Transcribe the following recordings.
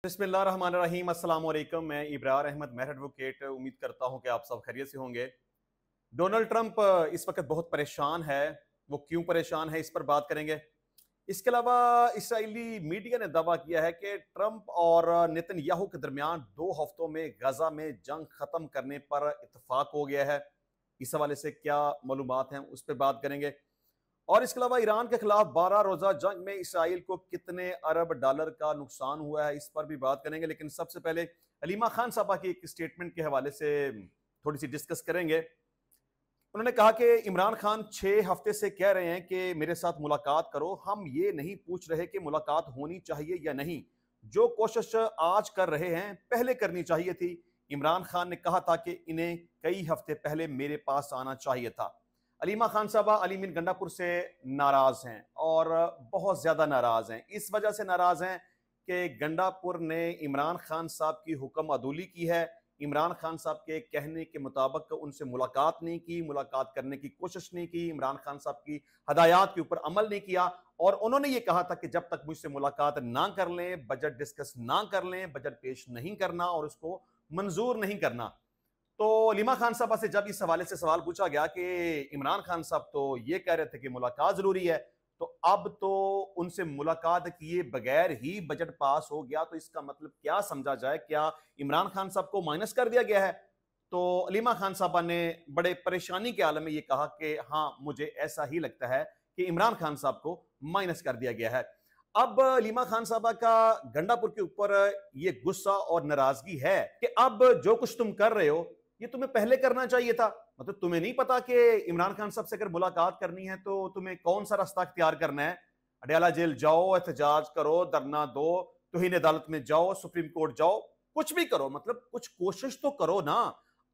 बिस्मिल्लाहिर्रहमानिर्रहीम। अस्सलाम वालेकुम। मैं इब्रार अहमद मेहर एडवोकेट उम्मीद करता हूं कि आप सब खैरियत से होंगे। डोनाल्ड ट्रंप इस वक्त बहुत परेशान है। वो क्यों परेशान है, इस पर बात करेंगे। इसके अलावा इसराइली मीडिया ने दावा किया है कि ट्रंप और नेतन्याहू के दरमियान 2 हफ्तों में गजा में जंग खत्म करने पर इत्तफाक हो गया है। इस हवाले से क्या मालूमात हैं, उस पर बात करेंगे। और इसके अलावा ईरान के खिलाफ 12 रोजा जंग में इसराइल को कितने अरब डॉलर का नुकसान हुआ है, इस पर भी बात करेंगे। लेकिन सबसे पहले हलीमा खान साहबा की एक स्टेटमेंट के हवाले से थोड़ी सी डिस्कस करेंगे। उन्होंने कहा कि इमरान खान 6 हफ्ते से कह रहे हैं कि मेरे साथ मुलाकात करो। हम ये नहीं पूछ रहे कि मुलाकात होनी चाहिए या नहीं। जो कोशिश आज कर रहे हैं पहले करनी चाहिए थी। इमरान खान ने कहा था कि इन्हें कई हफ्ते पहले मेरे पास आना चाहिए था। अलीमा खान साहबा अलीमीन गंडापुर से नाराज हैं और बहुत ज्यादा नाराज हैं। इस वजह से नाराज हैं कि गंडापुर ने इमरान खान साहब की हुक्म अदूली की है। इमरान खान साहब के कहने के मुताबिक उनसे मुलाकात नहीं की, मुलाकात करने की कोशिश नहीं की, इमरान खान साहब की हदायत के ऊपर अमल नहीं किया। और उन्होंने ये कहा था कि जब तक मुझसे मुलाकात ना कर लें, बजट डिस्कस ना कर लें, बजट पेश नहीं करना और उसको मंजूर नहीं करना। तो अलीमा खान साहबा से जब इस हवाले से सवाल पूछा गया कि इमरान खान साहब तो ये कह रहे थे कि मुलाकात जरूरी है, तो अब तो उनसे मुलाकात किए बगैर ही बजट पास हो गया, तो इसका मतलब क्या समझा जाए? क्या इमरान खान साहब को माइनस कर दिया गया है? तो अलीमा खान साहबा ने बड़े परेशानी के आलम में ये कहा कि हाँ, मुझे ऐसा ही लगता है कि इमरान खान साहब को माइनस कर दिया गया है। अब अलीमा खान साहबा का गंडापुर के ऊपर ये गुस्सा और नाराजगी है कि अब जो कुछ तुम कर रहे हो ये तुम्हें पहले करना चाहिए था। मतलब तुम्हें नहीं पता कि इमरान खान साहब से अगर मुलाकात करनी है तो तुम्हें कौन सा रास्ता अख्तियार करना है? अडयाला जेल जाओ, एहतजाज करो, धरना दो, तुहीन अदालत में जाओ, सुप्रीम कोर्ट जाओ, कुछ भी करो, मतलब कुछ कोशिश तो करो ना।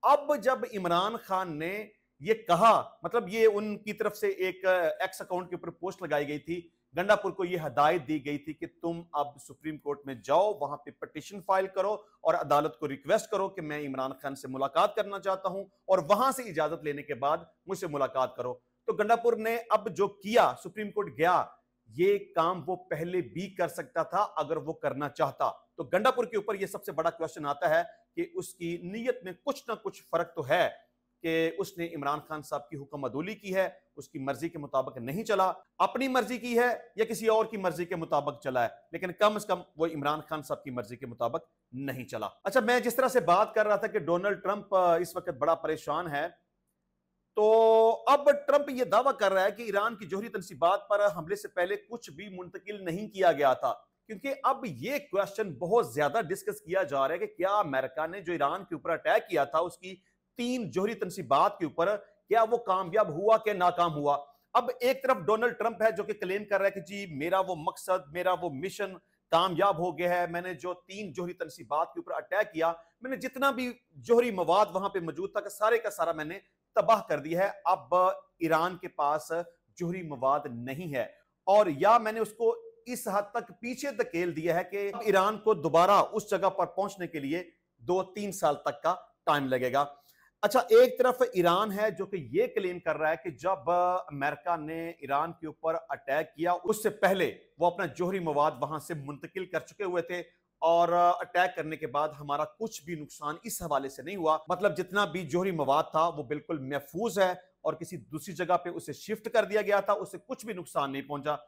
अब जब इमरान खान ने ये कहा, मतलब ये उनकी तरफ से एक एक्स अकाउंट के ऊपर पोस्ट लगाई गई थी, गंडापुर को यह हदायत दी गई थी कि तुम अब सुप्रीम कोर्ट में जाओ, वहां पे पिटीशन फाइल करो और अदालत को रिक्वेस्ट करो कि मैं इमरान खान से मुलाकात करना चाहता हूं और वहां से इजाजत लेने के बाद मुझसे मुलाकात करो। तो गंडापुर ने अब जो किया, सुप्रीम कोर्ट गया, ये काम वो पहले भी कर सकता था अगर वो करना चाहता। तो गंडापुर के ऊपर यह सबसे बड़ा क्वेश्चन आता है कि उसकी नीयत में कुछ ना कुछ फर्क तो है कि उसने इमरान खान साहब की हुक्म अदूली की है, उसकी मर्जी के मुताबिक नहीं चला, अपनी मर्जी की है या किसी और की मर्जी के मुताबिक चला है, लेकिन कम से कम वो इमरान खान साहब की मर्जी के मुताबिक नहीं चला। अच्छा, मैं जिस तरह से बात कर रहा था कि डोनाल्ड ट्रंप इस वक्त बड़ा परेशान है, तो अब ट्रंप ये दावा कर रहा है कि ईरान की जौहरी तनसीबात पर हमले से पहले कुछ भी मुंतकिल नहीं किया गया था। क्योंकि अब ये क्वेश्चन बहुत ज्यादा डिस्कस किया जा रहा है कि क्या अमेरिका ने जो ईरान के ऊपर अटैक किया था उसकी 3 जौहरी तनसीबात के ऊपर, क्या वो कामयाब हुआ कि नाकाम हुआ? अब एक तरफ डोनाल्ड ट्रंप है जो कि क्लेम कर रहा है कि जी मेरा वो मकसद, मेरा वो मिशन कामयाब हो गया है। मैंने जो 3 जौहरी तनसीबात के ऊपर अटैक किया, मैंने जितना भी जौहरी मवाद वहां पे मौजूद था सारे का सारा मैंने तबाह कर दिया है। अब ईरान के पास जौहरी मवाद नहीं है और या मैंने उसको इस हद तक पीछे धकेल दिया है कि ईरान को दोबारा उस जगह पर पहुंचने के लिए 2-3 साल तक का टाइम लगेगा। अच्छा, एक तरफ ईरान है जो कि यह क्लेम कर रहा है कि जब अमेरिका ने ईरान के ऊपर अटैक किया उससे पहले वो अपना जौहरी मवाद वहां से मुंतकिल कर चुके हुए थे और अटैक करने के बाद हमारा कुछ भी नुकसान इस हवाले से नहीं हुआ। मतलब जितना भी जौहरी मवाद था वो बिल्कुल महफूज है और किसी दूसरी जगह पे उसे शिफ्ट कर दिया गया था, उससे कुछ भी नुकसान नहीं पहुंचा।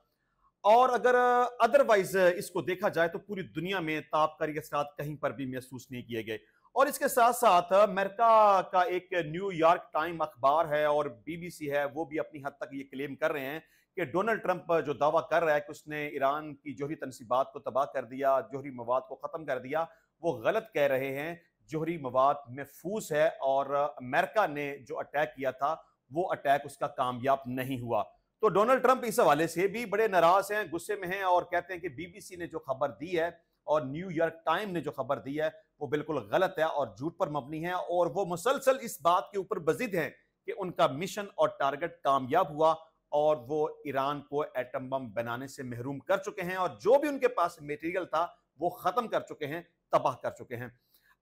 और अगर अदरवाइज इसको देखा जाए तो पूरी दुनिया में ताबकारी असरात कहीं पर भी महसूस नहीं किए गए। और इसके साथ साथ अमेरिका का एक न्यूयॉर्क टाइम अखबार है और बीबीसी है, वो भी अपनी हद तक ये क्लेम कर रहे हैं कि डोनाल्ड ट्रंप जो दावा कर रहा है कि उसने ईरान की जौहरी तनसीबात को तबाह कर दिया, जौहरी मवाद को खत्म कर दिया, वो गलत कह रहे हैं। जौहरी मवाद महफूज है और अमेरिका ने जो अटैक किया था वो अटैक उसका कामयाब नहीं हुआ। तो डोनाल्ड ट्रंप इस हवाले से भी बड़े नाराज हैं, गुस्से में हैं और कहते हैं कि बीबीसी ने जो खबर दी है और न्यूयॉर्क टाइम ने जो खबर दी है वो बिल्कुल गलत है और झूठ पर मबनी है। और वो मुसलसल इस बात के ऊपर बजिद हैं कि उनका मिशन और टारगेट कामयाब हुआ और वो ईरान को एटम बम बनाने से महरूम कर चुके हैं और जो भी उनके पास मटेरियल था वो खत्म कर चुके हैं, तबाह कर चुके हैं।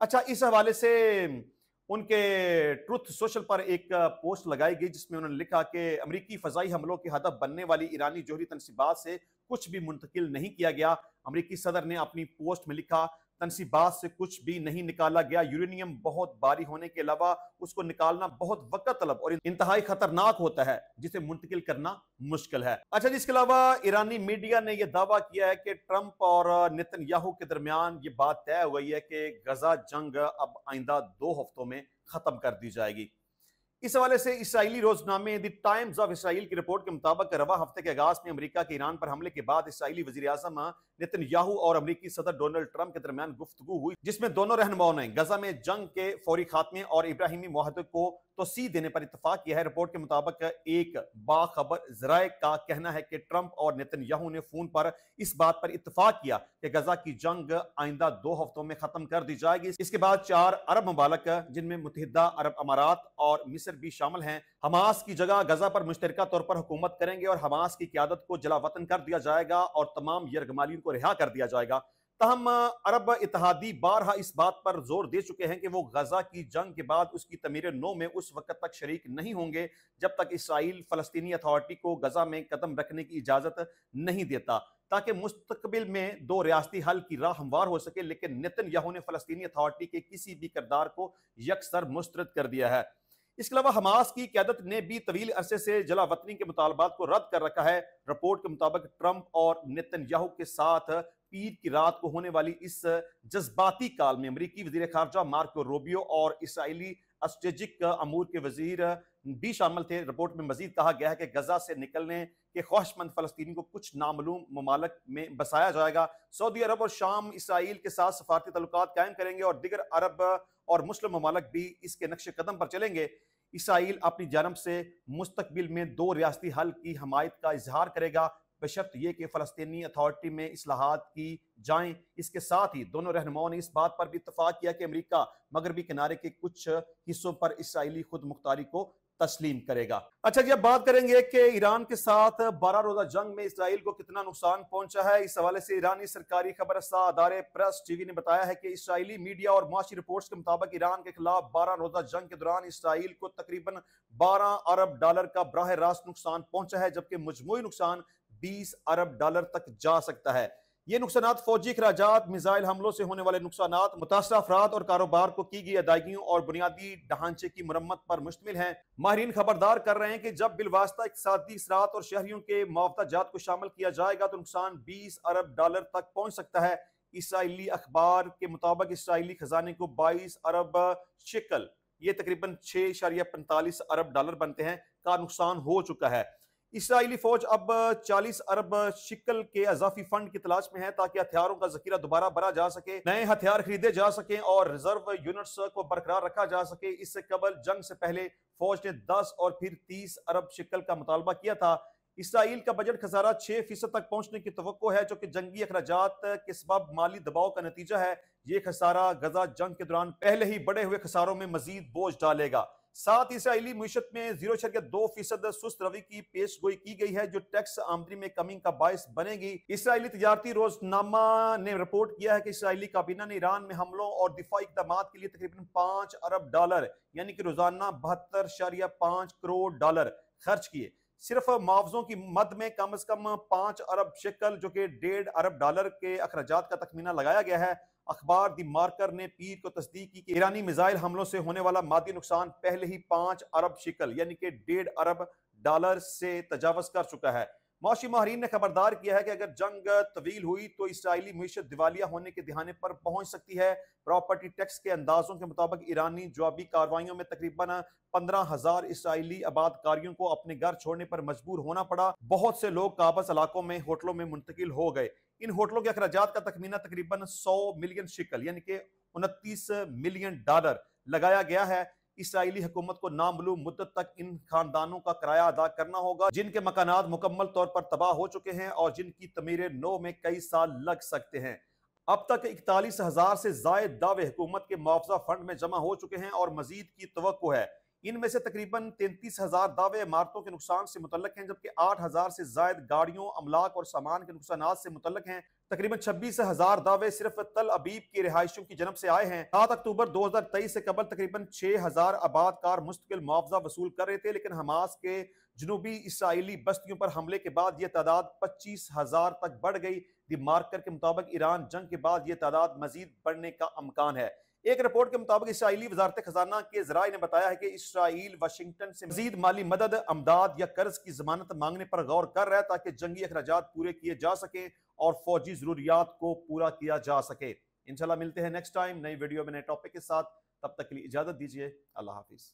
अच्छा, इस हवाले से उनके ट्रुथ सोशल पर एक पोस्ट लगाई गई जिसमें उन्होंने लिखा कि अमेरिकी फजाई हमलों की हदफ बनने वाली ईरानी जौहरी तनसीबात से कुछ भी मुंतकिल नहीं किया गया। अमेरिकी सदर ने अपनी पोस्ट में लिखा, तनसीबात से कुछ भी नहीं निकाला गया। यूरेनियम बहुत भारी होने के अलावा उसको निकालना बहुत वक्त तलब और इंतहाई खतरनाक होता है, जिसे मुंतकिल करना मुश्किल है। अच्छा जी, इसके अलावा ईरानी मीडिया ने यह दावा किया है कि ट्रंप और नेतन्याहू के दरमियान ये बात तय हो गई है कि गजा जंग अब आइंदा 2 हफ्तों में खत्म कर दी जाएगी। इस हवाले से इसराइली रोजनामे द टाइम्स ऑफ इसराइल की रिपोर्ट के मुताबिक रवा हफ्ते के आगाज में अमेरिका के ईरान पर हमले के बाद इसराइली वजीर आजम नेतन्याहू और अमेरिकी सदर डोनाल्ड ट्रंप के दरमियान गुफ्तगू हुई, जिसमें दोनों रहनुमाओं ने गजा में जंग के फौरी खात्मे और इब्राहिमी मुआहदे को तोसी देने पर इत्तफाक किया है। रिपोर्ट के मुताबिक एक बाखबर जराए का कहना है कि ट्रंप और नेतन्याहू ने फोन पर इस बात पर इत्तफाक किया कि गजा की जंग आइंदा 2 हफ्तों में खत्म कर दी जाएगी। इसके बाद 4 अरब ममालिक, जिनमें मुत्तहिदा अरब अमारात और मिस्र भी शामिल हैं, हमास की जगह गजा पर मुश्तरका तौर पर हुकूमत करेंगे और हमास की क़यादत को जलावतन कर दिया जाएगा और तमाम यरगमालियों को रिहा कर दिया जाएगा। तहम अरब इत्तेहादी बारहा इस बात पर जोर दे चुके हैं कि वो गजा की जंग के बाद उसकी तमीर नौ में उस वक्त तक शरीक नहीं होंगे जब तक इसराइल फलस्तीनी अथॉरिटी को गजा में कदम रखने की इजाजत नहीं देता, ताकि मुस्तकबिल में 2 रियासती हल की राह हमवार हो सके। लेकिन नेतन्याहू ने फलस्तीनी अथॉरिटी के किसी भी किरदार को यकसर मुस्तरद कर दिया है। इसके अलावा हमास की क़यादत ने भी तवील अरसे से जलावतनी के मुतालबात को रद्द कर रखा है। रिपोर्ट के मुताबिक ट्रंप और नेतन्याहू के साथ पीर की रात को होने वाली इस जज्बाती काल में अमेरिकी वजीर खारजा मार्को रूबियो और इसराइली स्ट्रेटेजिक अमूर के वजीर भी शामिल थे। रिपोर्ट में मजीद कहा गया है कि गजा से निकलने के ख्वाहिशमंद फलस्तीनी को कुछ नामालूम ममालिक में बसाया जाएगा। सऊदी अरब और शाम इसराइल के साथ सफारती ताल्लुकात कायम करेंगे और दीगर अरब और मुस्लिम ममालिक भी इसके नक्शे कदम पर चलेंगे। इसराइल अपनी जानब से मुस्तकबिल में 2 रियासती हल की हमायत का इजहार करेगा, बशर्त यह कि फलस्तीनी अथॉरिटी में इस्लाहात की जाएं। इसके साथ ही दोनों रहनुमाओं ने इस बात पर भी इत्तफाक किया कि अमेरिका मगरबी किनारे के कुछ हिस्सों पर इसराइली खुद मुख्तारी को तस्लीम करेगा। अच्छा जी, अब बात करेंगे कि ईरान के साथ 12 रोजा जंग में इसराइल को कितना नुकसान पहुंचा है। इस हवाले से ईरानी सरकारी खबरसा अदारे प्रेस टीवी ने बताया है कि इसराइली मीडिया और मुआशी रिपोर्ट्स के मुताबिक ईरान के खिलाफ 12 रोजा जंग के दौरान इसराइल को तकरीबन 12 अरब डॉलर का बराह रास्त नुकसान पहुंचा है, जबकि मजमूई नुकसान 20 अरब डॉलर तक जा सकता है। ये नुकसानात फौजी खराजात, मिसाइल हमलों से होने वाले नुकसानात, मुतासरा अफराद और कारोबार को की गई अदायगियों और बुनियादी ढांचे की मरम्मत पर मुश्तमिल हैं। माहिरीन खबरदार कर रहे हैं कि जब बिलवास्ता इक़्तिसादी असरात और शहरियों के मुआवजा जात को शामिल किया जाएगा तो नुकसान 20 अरब डॉलर तक पहुंच सकता है। इसराइली अखबार के मुताबिक इसराइली खजाने को 22 अरब शिकल, ये तकरीबन 6.45 अरब डॉलर बनते हैं, का नुकसान हो चुका है। इसराइली फौज अब 40 अरब शिकल के अजाफी फंड की तलाश में है ताकि हथियारों का जखीरा दोबारा भरा जा सके, नए हथियार खरीदे जा सके और रिजर्व यूनिट्स को बरकरार रखा जा सके। इससे कबल जंग से पहले फौज ने 10 और फिर 30 अरब शिकल का मुतालबा किया था। इसराइल का बजट खसारा 6% तक पहुंचने की तवक्को है, जो कि जंगी अखराजात के सबब माली दबाव का नतीजा है। ये खसारा गजा जंग के दौरान पहले ही बढ़े हुए खसारों में मजीद बोझ डालेगा। साथ इसराइली मीशत में 0.2% सुस्त रवि की पेश गोई की गई है, जो टैक्स आमदनी में कमी का बायस बनेगी। इसराइली तजारती रोजनामा ने रिपोर्ट किया है कि इसराइली काबीना ने ईरान में हमलों और दिफाई इक़दामात के लिए तकरीबन 5 अरब डॉलर यानी कि रोजाना 72.5 करोड़ डॉलर खर्च किए। सिर्फ मुआवजों की मद में कम से कम 5 अरब शिकल, जो कि 1.5 अरब डॉलर के अखराजात का तखमीना लगाया गया है। अखबार दी मार्कर ने पीर को तस्दीक की कि ईरानी मिसाइल हमलों से होने वाला मादी नुकसान पहले ही 5 अरब शिकल यानी कि 1.5 अरब डॉलर से तजावज कर चुका है। मौशी माहरीन ने खबरदार किया है कि अगर जंग तवील हुई तो इसराइली मीशत दिवालिया होने के दिहाने पर पहुंच सकती है। प्रॉपर्टी टैक्स के अंदाजों के मुताबिक ईरानी जवाबी कार्रवाइयों में तकरीबन 15,000 इसराइली आबादकारियों को अपने घर छोड़ने पर मजबूर होना पड़ा। बहुत से लोग काबस इलाकों में होटलों में मुंतकिल हो गए। इन होटलों के अखराजात का तखमीना तकरीबन 100 मिलियन शिकल यानी कि 29 मिलियन डॉलर लगाया गया है। इसराइली हुकूमत को नामालूम मुद्दत तक इन खानदानों का किराया अदा करना होगा, जिनके मकानात मुकम्मल तौर पर तबाह हो चुके हैं और जिनकी तमीर नौ में कई साल लग सकते हैं। अब तक 41,000 से जायद दावे हुकूमत के मुआवजा फंड में जमा हो चुके हैं और मजीद की तवक्को है। इनमें से तकरीबन 33,000 दावे इमारतों के नुकसान से मुतल्लक हैं, जबकि 8,000 से जायद गाड़ियों, अमलाक और सामान के नुकसानात से मुतल्लक हैं। तकरीबन 26,000 दावे सिर्फ तल अबीब की रिहायशों की जनब से आए हैं। 7 अक्टूबर 2023 से कबल तकरीबन 6,000 आबादकार मुस्तकिल मुआवजा वसूल कर रहे थे, लेकिन हमास के جنوبی اسرائیلی بستیوں پر حملے کے بعد یہ تعداد 25,000 تک بڑھ گئی۔ دی مارکر کے مطابق ایران جنگ کے بعد یہ تعداد مزید بڑھنے کا امکان ہے۔ ایک رپورٹ کے مطابق اسرائیلی وزارت خزانہ کے ذرائع نے بتایا ہے کہ اسرائیل واشنگٹن سے مزید مالی مدد، امداد یا قرض کی ضمانت مانگنے پر غور کر رہا ہے تاکہ جنگی اخراجات پورے کیے جا سکیں اور فوجی ضروریات کو پورا کیا جا سکے۔ انشاءاللہ ملتے ہیں نیکسٹ ٹائم نئی ویڈیو میں نئے ٹاپک کے ساتھ، تب تک کے لیے اجازت دیجیے، اللہ حافظ۔